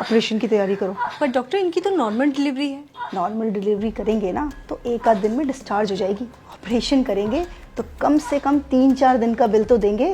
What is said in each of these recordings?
Operation की तैयारी करो। पर डॉक्टर इनकी तो नॉर्मल डिलीवरी है। नॉर्मल डिलीवरी करेंगे ना तो एक आध दिन में डिस्चार्ज हो जाएगी। ऑपरेशन करेंगे तो कम से कम 3-4 दिन का बिल तो देंगे।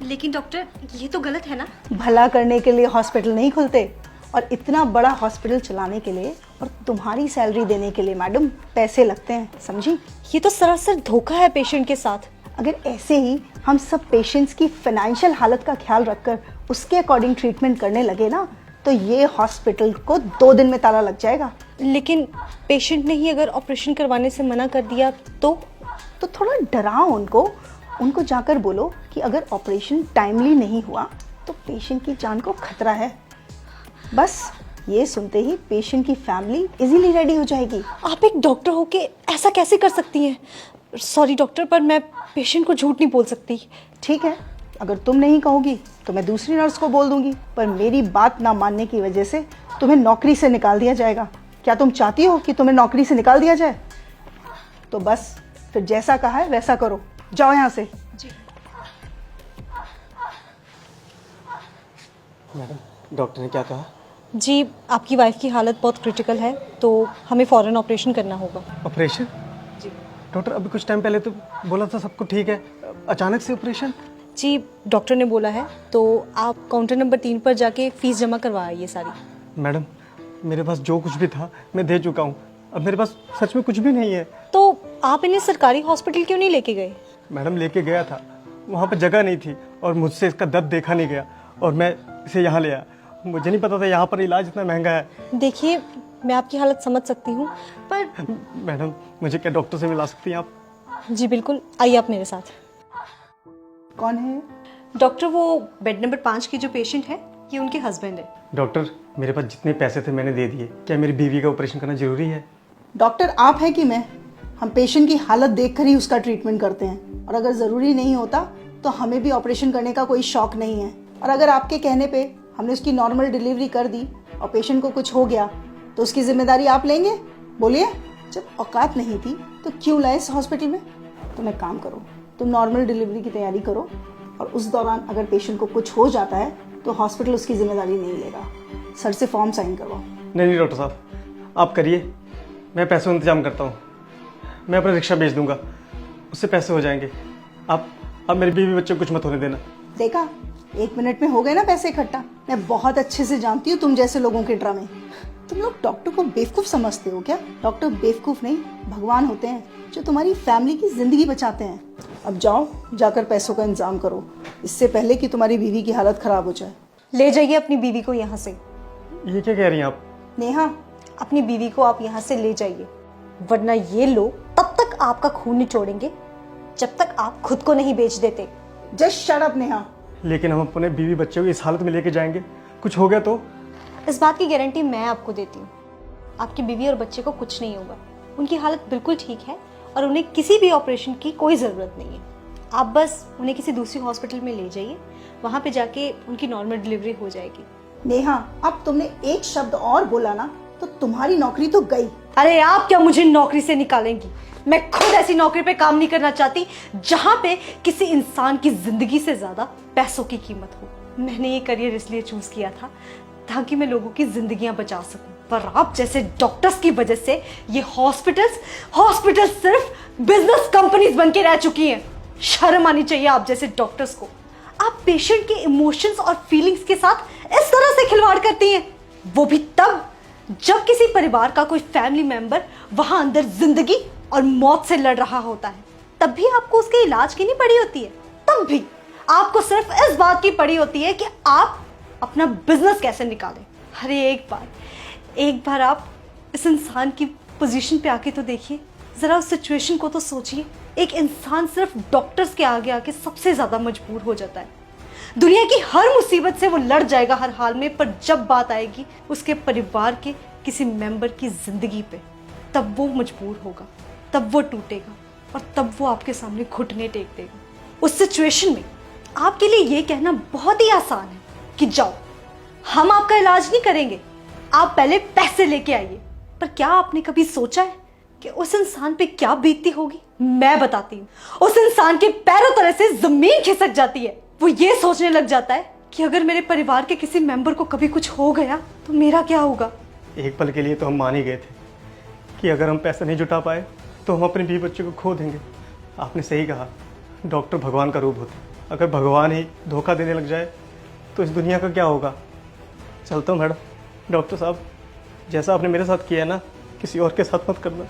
लेकिन डॉक्टर ये तो गलत है ना। भला करने के लिए हॉस्पिटल नहीं खुलते, और इतना बड़ा हॉस्पिटल चलाने के लिए और तुम्हारी सैलरी देने के लिए मैडम पैसे लगते हैं, समझी? ये तो सरासर धोखा है पेशेंट के साथ। अगर ऐसे ही हम सब पेशेंट्स की फाइनेंशियल हालत का ख्याल रखकर उसके अकॉर्डिंग ट्रीटमेंट करने लगे ना तो ये हॉस्पिटल को 2 दिन में ताला लग जाएगा। लेकिन पेशेंट ने ही अगर ऑपरेशन करवाने से मना कर दिया तो थोड़ा डराओ उनको जाकर बोलो कि अगर ऑपरेशन टाइमली नहीं हुआ तो पेशेंट की जान को खतरा है। बस ये सुनते ही पेशेंट की फैमिली इजीली रेडी हो जाएगी। आप एक डॉक्टर होके ऐसा कैसे कर सकती हैं? सॉरी डॉक्टर, पर मैं पेशेंट को झूठ नहीं बोल सकती। ठीक है, अगर तुम नहीं कहोगी तो मैं दूसरी नर्स को बोल दूंगी, पर मेरी बात ना मानने की वजह से तुम्हें नौकरी से निकाल दिया जाएगा। क्या तुम चाहती हो कि तुम्हें नौकरी से निकाल दिया जाए? तो बस फिर जैसा कहा है वैसा करो, जाओ यहाँ से। जी मैडम, डॉक्टर ने क्या कहा? जी, आपकी वाइफ की हालत बहुत क्रिटिकल है तो हमें फ़ौरन ऑपरेशन करना होगा। ऑपरेशन? जी डॉक्टर अभी कुछ टाइम पहले तो बोला था सबको ठीक है, अचानक से ऑपरेशन? जी, डॉक्टर ने बोला है तो आप काउंटर नंबर 3 पर जाके फ़ीस जमा करवाइए सारी। मैडम, मेरे पास जो कुछ भी था मैं दे चुका हूँ, अब मेरे पास सच में कुछ भी नहीं है। तो आप इन्हें सरकारी हॉस्पिटल क्यों नहीं लेके गए? मैडम, लेके गया था, वहाँ पर जगह नहीं थी और मुझसे इसका दर्द देखा नहीं गया और मैं इसे यहाँ ले आया। मुझे नहीं पता था यहाँ पर इलाज इतना महंगा है। देखिए, मैं आपकी हालत समझ सकती हूँ, पर मैडम, मुझे क्या डॉक्टर से मिला सकती हैं आप? जी बिल्कुल, आइए आप मेरे साथ। कौन है? डॉक्टर, वो बेड नंबर 5 की जो पेशेंट है ये उनके हस्बैंड है। डॉक्टर, मेरे पास जितने पैसे थे मैंने दे दिए, क्या मेरी बीवी का ऑपरेशन करना जरूरी है? डॉक्टर आप है कि मैं? हम पेशेंट की हालत देखकर ही उसका ट्रीटमेंट करते हैं, और अगर ज़रूरी नहीं होता तो हमें भी ऑपरेशन करने का कोई शौक नहीं है। और अगर आपके कहने पे हमने उसकी नॉर्मल डिलीवरी कर दी और पेशेंट को कुछ हो गया तो उसकी जिम्मेदारी आप लेंगे? बोलिए, जब औकात नहीं थी तो क्यों लाए इस हॉस्पिटल में? तुम एक काम करो, तुम नॉर्मल डिलीवरी की तैयारी करो, और उस दौरान अगर पेशेंट को कुछ हो जाता है तो हॉस्पिटल उसकी जिम्मेदारी नहीं लेगा। सर से फॉर्म साइन करवाओ। नहीं डॉक्टर साहब, आप करिए, मैं पैसों का इंतजाम करता हूँ। मैं अपना रिक्शा बेच दूंगा, उससे पैसे हो जाएंगे। आप मेरे बीवी बच्चे को कुछ मत होने देना। देखा, 1 मिनट में हो गए ना पैसे इकट्ठा। मैं बहुत अच्छे से जानती हूँ तुम जैसे लोगों के ड्रामे। तुम लोग डॉक्टर को बेवकूफ़ समझते हो क्या? डॉक्टर बेवकूफ़ नहीं, भगवान होते हैं जो तुम्हारी फैमिली की जिंदगी बचाते हैं। अब जाओ, जाकर पैसों का इंतजाम करो, इससे पहले कि तुम्हारी बीवी की हालत खराब हो जाए। ले जाइए अपनी बीवी को यहाँ से। ये क्या कह रही हैं आप? नेहा, अपनी बीवी को आप यहाँ से ले जाइए, वरना ये लोग तब तक आपका खून निचोड़ेंगे जब तक आप खुद को नहीं बेच देते। Just shut up Neha. लेकिन हम अपने बीवी बच्चे को इस हालत में लेके जाएंगे, कुछ हो गया तो? इस बात की गारंटी मैं आपको देती हूँ, आपकी बीवी और बच्चे को कुछ नहीं होगा। उनकी हालत बिल्कुल ठीक है और उन्हें किसी भी ऑपरेशन की कोई ज़रूरत नहीं है। आप बस उन्हें किसी दूसरी हॉस्पिटल में ले जाइए, वहाँ पे जाके उनकी नॉर्मल डिलीवरी हो जाएगी। नेहा, अब तुमने एक शब्द और बोला ना तो तुम्हारी नौकरी तो गई। अरे आप क्या मुझे नौकरी से निकालेंगी? मैं खुद ऐसी नौकरी पे काम नहीं करना चाहती जहाँ पे किसी इंसान की जिंदगी से ज्यादा पैसों की कीमत हो। मैंने ये करियर इसलिए चूज किया था ताकि मैं लोगों की जिंदगियां बचा सकूं, पर आप जैसे डॉक्टर्स की वजह से ये हॉस्पिटल्स सिर्फ बिजनेस कंपनीज बन के रह चुकी हैं। शर्म आनी चाहिए आप जैसे डॉक्टर्स को। आप पेशेंट के इमोशंस और फीलिंग्स के साथ इस तरह से खिलवाड़ करती हैं, वो भी तब जब किसी परिवार का कोई फैमिली मेंबर वहां अंदर जिंदगी और मौत से लड़ रहा होता है। तब भी आपको उसके इलाज की नहीं पड़ी होती है, तब भी आपको सिर्फ इस बात की पड़ी होती है कि आप अपना बिजनेस कैसे निकालें। अरे एक बार आप इस इंसान की पोजीशन पे आके तो देखिए, जरा उस सिचुएशन को तो सोचिए। एक इंसान सिर्फ डॉक्टर्स के आगे आके सबसे ज्यादा मजबूर हो जाता है। दुनिया की हर मुसीबत से वो लड़ जाएगा हर हाल में, पर जब बात आएगी उसके परिवार के किसी मेंबर की जिंदगी पे, तब वो मजबूर होगा, तब वो टूटेगा और तब वो आपके सामने घुटने टेक देगा। उस सिचुएशन में आपके लिए ये कहना बहुत ही आसान है कि जाओ, हम आपका इलाज नहीं करेंगे, आप पहले पैसे लेके आइए। पर क्या आपने कभी सोचा है कि उस इंसान पे क्या बीतती होगी? मैं बताती हूँ। उस इंसान के पैरों तले से जमीन खिसक जाती है। वो ये सोचने लग जाता है कि अगर मेरे परिवार के किसी मेंबर को कभी कुछ हो गया तो मेरा क्या होगा। एक पल के लिए तो हम मान ही गए थे कि अगर हम पैसा नहीं जुटा पाए तो हम अपने बीवी बच्चे को खो देंगे। आपने सही कहा, डॉक्टर भगवान का रूप होते। अगर भगवान ही धोखा देने लग जाए तो इस दुनिया का क्या होगा। चलता हूँ मैडम। डॉक्टर साहब, जैसा आपने मेरे साथ किया है ना, किसी और के साथ मत करना।